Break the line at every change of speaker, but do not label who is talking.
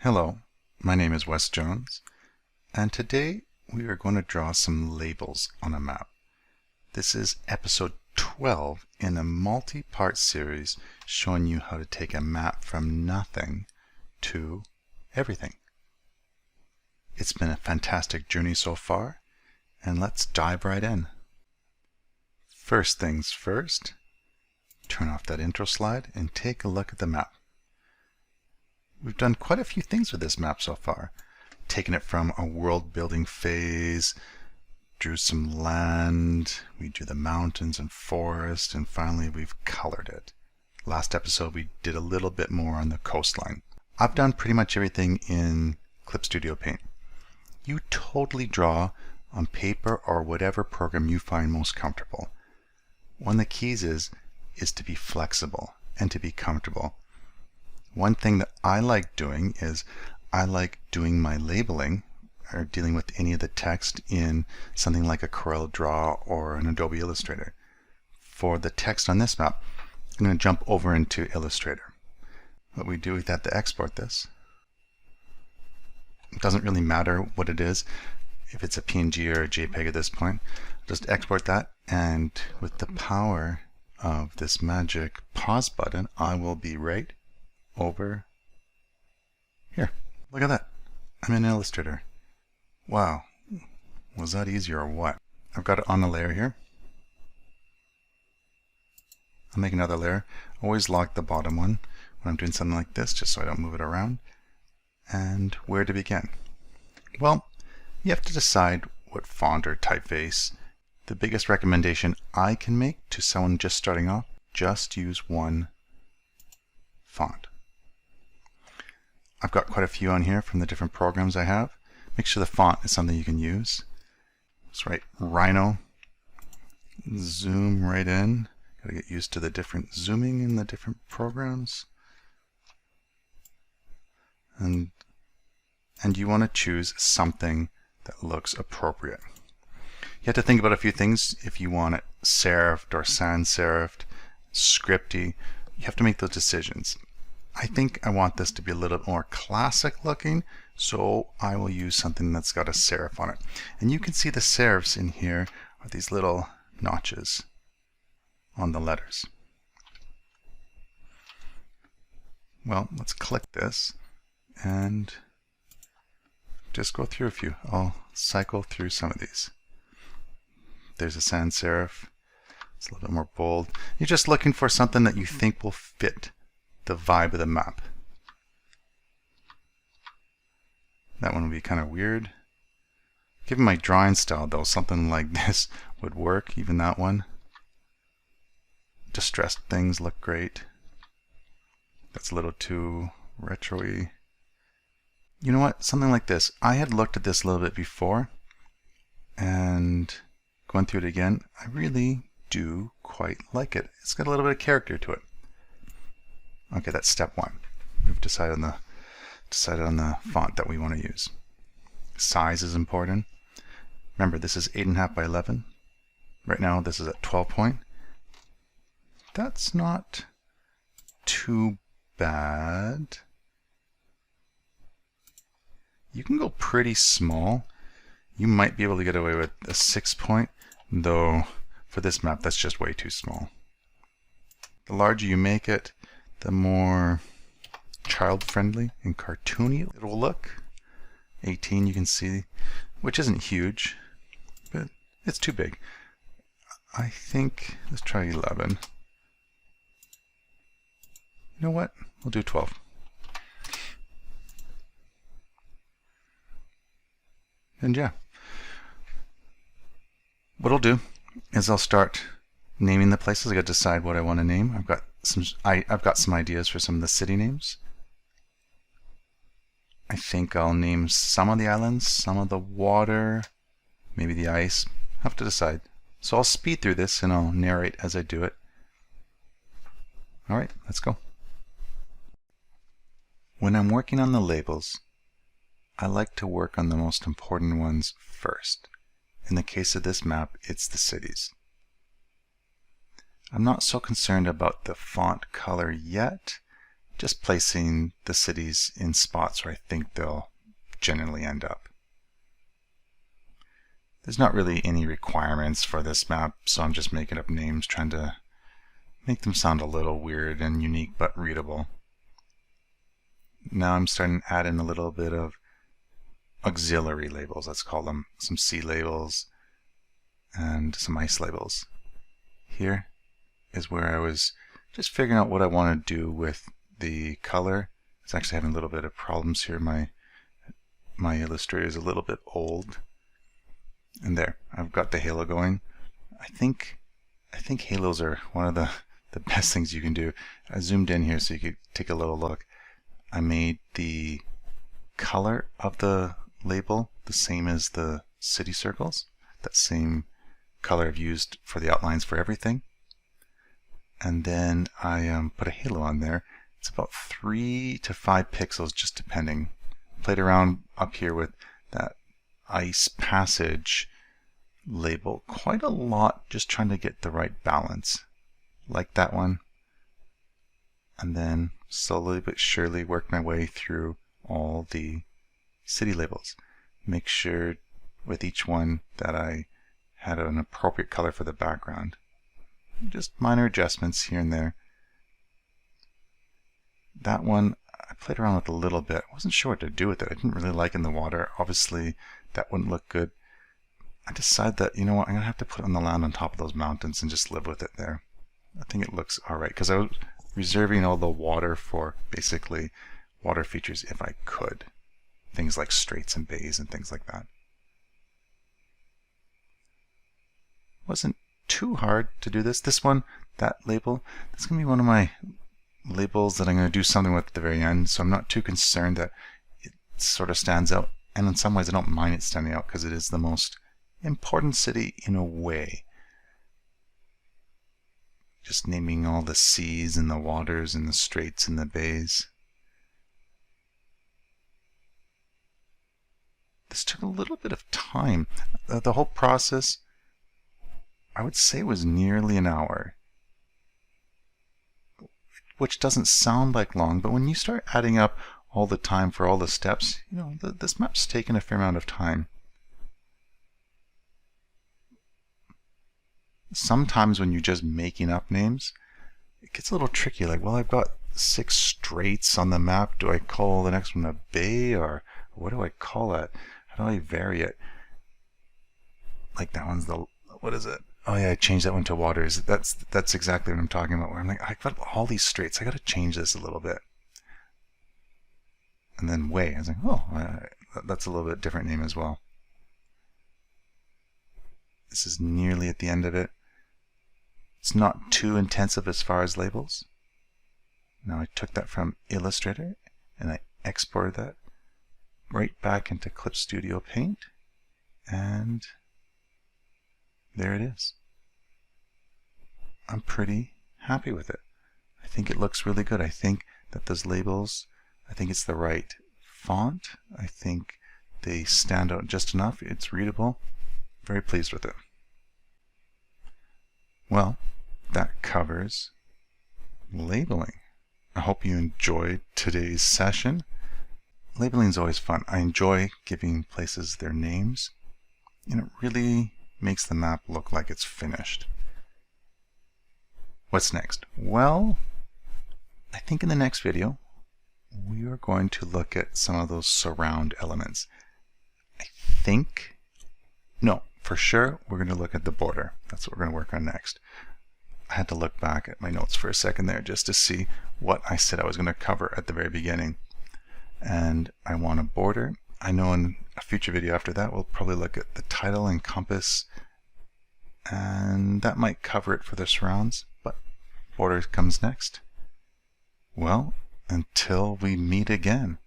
Hello, my name is Wes Jones, and today we are going to draw some labels on a map. This is episode 12 in a multi-part series showing you how to take a map from nothing to everything. It's been a fantastic journey so far, and let's dive right in. First things first, turn off that intro slide and take a look at the map. We've done quite a few things with this map so far. Taken it from a world building phase, drew some land, we drew the mountains and forest, and finally we've colored it. Last episode we did a little bit more on the coastline. I've done pretty much everything in Clip Studio Paint. You totally draw on paper or whatever program you find most comfortable. One of the keys is to be flexible and to be comfortable. One thing that I like doing is I like doing my labeling or dealing with any of the text in something like a Corel Draw or an Adobe Illustrator. For the text on this map, I'm going to jump over into Illustrator. What we do is have to export this. It doesn't really matter what it is, if it's a PNG or a JPEG at this point. Just export that, and with the power of this magic pause button, I will be right over here. Look at that. I'm in Illustrator. Wow. Was that easy or what? I've got it on a layer here. I'll make another layer. Always lock the bottom one when I'm doing something like this, just so I don't move it around. And where to begin? Well, you have to decide what font or typeface. The biggest recommendation I can make to someone just starting off, just use one font. I've got quite a few on here from the different programs I have. Make sure the font is something you can use. Let's write Rhino. Zoom right in. Gotta get used to the different zooming in the different programs. And you want to choose something that looks appropriate. You have to think about a few things. If you want it serifed or sans serifed, scripty, you have to make those decisions. I think I want this to be a little bit more classic looking, so I will use something that's got a serif on it. And you can see the serifs in here are these little notches on the letters. Well, let's click this and just go through a few. I'll cycle through some of these. There's a sans serif. It's a little bit more bold. You're just looking for something that you think will fit the vibe of the map. That one would be kind of weird. Given my drawing style though, something like this would work, even that one. Distressed things look great. That's a little too retro-y. You know what? Something like this. I had looked at this a little bit before, and going through it again, I really do quite like it. It's got a little bit of character to it. Okay, that's step one. We've decided on the font that we want to use. Size is important. Remember, this is 8.5 by 11. Right now, this is at 12 point. That's not too bad. You can go pretty small. You might be able to get away with a 6 point, though for this map, that's just way too small. The larger you make it, the more child-friendly and cartoony it will look. 18 you can see, which isn't huge, but it's too big. I think, let's try 11. You know what? We'll do 12. And yeah. What I'll do is I'll start naming the places. I got to decide what I want to name. I've got some ideas for some of the city names. I think I'll name some of the islands, some of the water, maybe the ice. I have to decide. So I'll speed through this and I'll narrate as I do it. Alright, let's go. When I'm working on the labels, I like to work on the most important ones first. In the case of this map, it's the cities. I'm not so concerned about the font color yet. just placing the cities in spots where I think they'll generally end up. There's not really any requirements for this map, so I'm just making up names, trying to make them sound a little weird and unique but readable. Now I'm starting to add in a little bit of auxiliary labels, let's call them, some sea labels and some ice labels. Here is where I was just figuring out what I want to do with the color. It's actually having a little bit of problems here. My Illustrator is a little bit old. And there, I've got the halo going. I think halos are one of the best things you can do. I zoomed in here so you could take a little look. I made the color of the label the same as the city circles. That same color I've used for the outlines for everything. And then I put a halo on there. It's about 3 to 5 pixels, just depending. Played around up here with that ice passage label quite a lot, just trying to get the right balance, like that one. And then slowly but surely work my way through all the city labels. Make sure with each one that I had an appropriate color for the background. Just minor adjustments here and there. That one I played around with a little bit. I wasn't sure what to do with it. I didn't really like in the water. Obviously that wouldn't look good. I decided that, you know what, I'm going to have to put it on the land on top of those mountains and just live with it there. I think it looks alright, because I was reserving all the water for basically water features if I could. Things like straits and bays and things like that. Wasn't too hard to do this. This one, that label, that's going to be one of my labels that I'm going to do something with at the very end, so I'm not too concerned that it sort of stands out. And in some ways I don't mind it standing out because it is the most important city in a way. Just naming all the seas and the waters and the straits and the bays. This took a little bit of time. The whole process, I would say, was nearly an hour. Which doesn't sound like long, but when you start adding up all the time for all the steps, you know, this map's taken a fair amount of time. Sometimes when you're just making up names, it gets a little tricky. Like, well, I've got 6 straits on the map. Do I call the next one a bay, or what do I call it? How do I vary it? Like that one's the, what is it? Oh yeah, I changed that one to waters. That's exactly what I'm talking about. Where I'm like, I've got all these straits. I got to change this a little bit. And then way, I was like, oh, that's a little bit different name as well. This is nearly at the end of it. It's not too intensive as far as labels. Now I took that from Illustrator and I exported that right back into Clip Studio Paint, and there it is. I'm pretty happy with it. I think it looks really good. I think that those labels, I think it's the right font. I think they stand out just enough. It's readable. Very pleased with it. Well, that covers labeling. I hope you enjoyed today's session. Labeling is always fun. I enjoy giving places their names, and it really makes the map look like it's finished. What's next? Well, I think in the next video we are going to look at some of those surround elements. For sure we're going to look at the border. That's what we're going to work on next. I had to look back at my notes for a second there just to see what I said I was going to cover at the very beginning. And I want a border. I know in a future video after that we'll probably look at the title and compass, and that might cover it for the surrounds, but border comes next. Well, until we meet again.